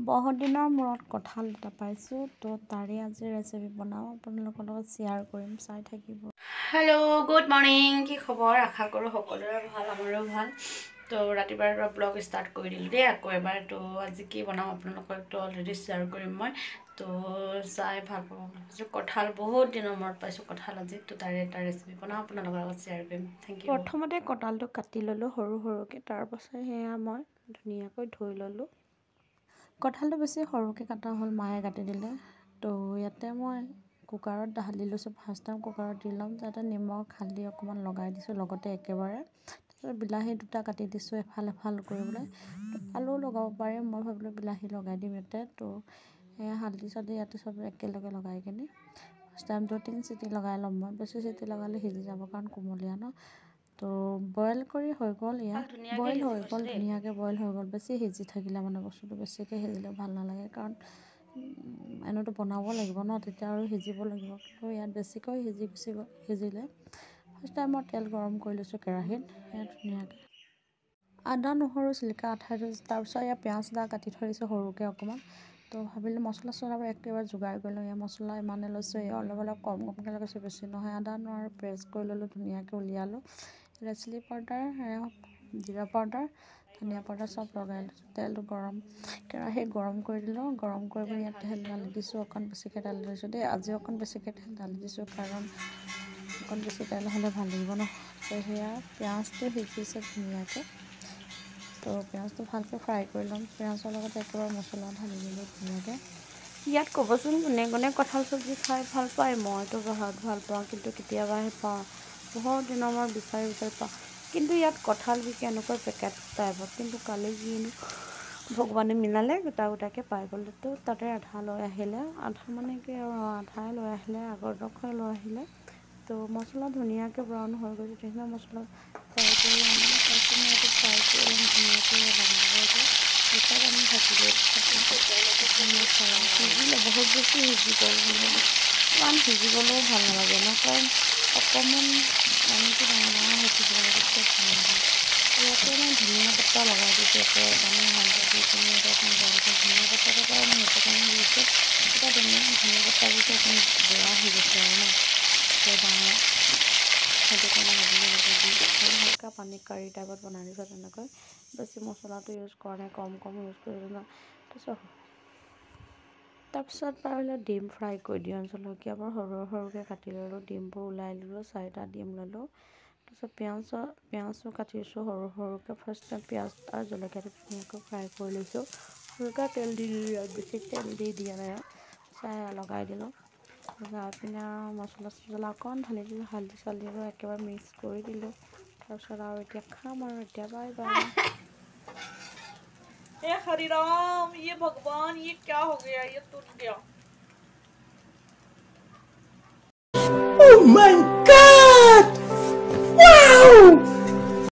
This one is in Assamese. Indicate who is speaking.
Speaker 1: बहुत दिনৰ মূৰত কঁঠাল এটা পাইছোঁ তো তাৰে আজি ৰেচিপি বনাওঁ আপোনালোকৰ লগত শ্বেয়াৰ কৰিম চাই থাকিব।
Speaker 2: হেল্ল' গুড মৰ্নিং কি খবৰ আশা কৰোঁ সকলোৰে ভাল আমাৰো ভাল তো ৰাতিপুৱাৰ ব্লগ ষ্টাৰ্ট কৰি দিলোঁ দেই আকৌ এবাৰ তো আজি কি বনাওঁ আপোনালোকতো অলৰেডি শ্বেয়াৰ কৰিম মই তো চাই ভাল পাব ভাবিছোঁ কঁঠাল বহুত দিনৰ মূৰত পাইছোঁ কঁঠাল আজি তো তাৰে এটা ৰেচিপি বনাওঁ আপোনালোকৰ লগত শ্বেয়াৰ কৰিম থেংক ইউ।
Speaker 1: প্ৰথমতে কঁঠালটো কাটি ল'লোঁ সৰু সৰুকৈ তাৰপাছত সেয়া মই ধুনীয়াকৈ ধুই ল'লোঁ। কঁঠালটো বেছি সৰুকৈ কাটা হ'ল মায়ে কাটি দিলে তো ইয়াতে মই কুকাৰত ঢালি লৈছোঁ। ফাৰ্ষ্ট টাইম কুকাৰত দি ল'ম যাতে নিমখ হালধি অকণমান লগাই দিছোঁ লগতে একেবাৰে। তাৰপিছত বিলাহী দুটা কাটি দিছোঁ এফাল এফাল কৰিবলৈ। আলুও লগাব পাৰে মই ভাবিলোঁ বিলাহী লগাই দিম ইয়াতে তো হালধি চালধি ইয়াতে চব একেলগে লগাই কিনে ফাৰ্ষ্ট টাইম 2-3 চিটি লগাই ল'ম মই। বেছি চিটি লগালে সিজি যাব কাৰণ কোমলীয়া ন। তো বইল কৰি হৈ গ'ল ইয়াত বইল হৈ গ'ল ধুনীয়াকৈ বইল হৈ গ'ল। বেছি সিজি থাকিলে মানে বস্তুটো বেছিকৈ সিজিলে ভাল নালাগে কাৰণ এনেওতো বনাব লাগিব ন তেতিয়া আৰু সিজিব লাগিব কিন্তু ইয়াত বেছিকৈ সিজিলে। ফাৰ্ষ্ট টাইম মই তেল গৰম কৰি লৈছোঁ কেৰাহীত ইয়াত ধুনীয়াকৈ আদা নহৰু চিলিকা আঠাই থৈছোঁ। তাৰপিছত ইয়াত পিঁয়াজ এটা কাটি থৈ দিছোঁ সৰুকৈ অকণমান তো ভাবিলোঁ মছলা চছলাবোৰ একেবাৰে যোগাৰ কৰি লওঁ। ইয়াৰ মছলা ইমানে লৈছোঁ অলপ অলপ কমকৈ লগাইছোঁ বেছি নহয়। আদা নহৰু পেষ্ট কৰি ল'লোঁ ধুনীয়াকৈ উলিয়ালোঁ। ৰেড চিলি পাউডাৰ জিৰা পাউডাৰ ধনিয়া পাউডাৰ চব লগাই লৈছোঁ। তেলটো কেৰাহী গৰম কৰি দিলোঁ। গৰম কৰি পিনি ইয়াত তেল ঢালি দিছোঁ অকণ বেছিকৈ তেল দিছোঁ দেই আজি অকণ বেছিকৈ তেল ঢালি দিছোঁ কাৰণ অকণ বেছি তেল হ'লে ভাল লাগিব ন। তো সেয়া পিঁয়াজটো সিজিছে ধুনীয়াকৈ তো পিঁয়াজটো ভালকৈ ফ্ৰাই কৰি ল'ম। পিঁয়াজৰ লগতে একেবাৰে মছলা ঢালি দিলোঁ ধুনীয়াকৈ। ইয়াত ক'বচোন কোনে কোনে কঁঠাল চব্জি খাই ভাল পায়। মইতো বহুত ভাল পাওঁ কিন্তু কেতিয়াবাহে পাওঁ বহুত দিনৰ মই বিচাৰি পাওঁ কিন্তু ইয়াত কঁঠাল বিকে এনেকুৱা পেকেট টাইপত কিন্তু কালি কিনো ভগৱানে মিলালে গোটা গোটাকৈ পাই গ'লোঁ তো তাতে আধা লৈ আহিলে আধা মানে কি আৰু আধাই লৈ আহিলে আগৰ ডোখৰে লৈ আহিলে তো মছলা ধুনীয়াকৈ ব্ৰাউন হৈ গৈছে ধুনীয়া মছলা ফ্ৰাই কৰি আনি তাৰপিছত মই এইটো ফ্ৰাই কৰি ল'ম ধুনীয়াকৈ লগাব দুটাত আমি ভাজিলোঁ সিজিলে বহুত বেছি সিজি গ'ল কিন্তু ইমান সিজি গ'লেও ভাল নালাগে ন কাৰণ অকণমান পানীটো ডাঙৰ ডাঙৰ হৈ থাকিব লাগে চব ভাল লাগে। ইয়াতে মই ধনিয়া পাতা লগাই দিছোঁ একেবাৰে পানী হালধি দি পিনি অকণ বইলকৈ ধনিয়া পাতাটো কাৰণে সেইটো কাৰণে দিছোঁ এতিয়া ধনিয়া পাতাবোৰতো অকণ বেয়া হৈ গৈছে আৰু ন তো ডাঙৰ সেইটো কাৰণে ভাজিব লাগে দি হালকা পানী কাৰী টাইপত বনাই দিছোঁ তেনেকৈ বেছি মছলাটো ইউজ কৰা নাই কম ইউজ কৰিছোঁ তাৰপিছত পাৰিলে ডিম ফ্ৰাই কৰি দিওঁ জলকীয়াবোৰ সৰুকৈ কাটি ল'লোঁ ডিমবোৰ ওলাই ল'লোঁ 4টা ডিম ল'লোঁ। তাৰপিছত পিঁয়াজো কাটিছোঁ সৰুকৈ ফাৰ্ষ্ট পিঁয়াজ আৰু জলকীয়াটো ধুনীয়াকৈ ফ্ৰাই কৰি লৈছোঁ। হালকা তেল দি দিলোঁ ইয়াত বেছি তেল দি দিয়া নাই চাই লগাই দিলোঁ লগাই পিনে আৰু মছলা চছলা অকণ ঢালি দিলোঁ হালধি চালধিবোৰ একেবাৰে মিক্স কৰি দিলোঁ। তাৰপিছত আৰু এতিয়া খাম আৰু এতিয়া বাই বাই।
Speaker 3: हे हरि राम ये भगवान ये क्या हो गया ये टूट गया। Oh my God!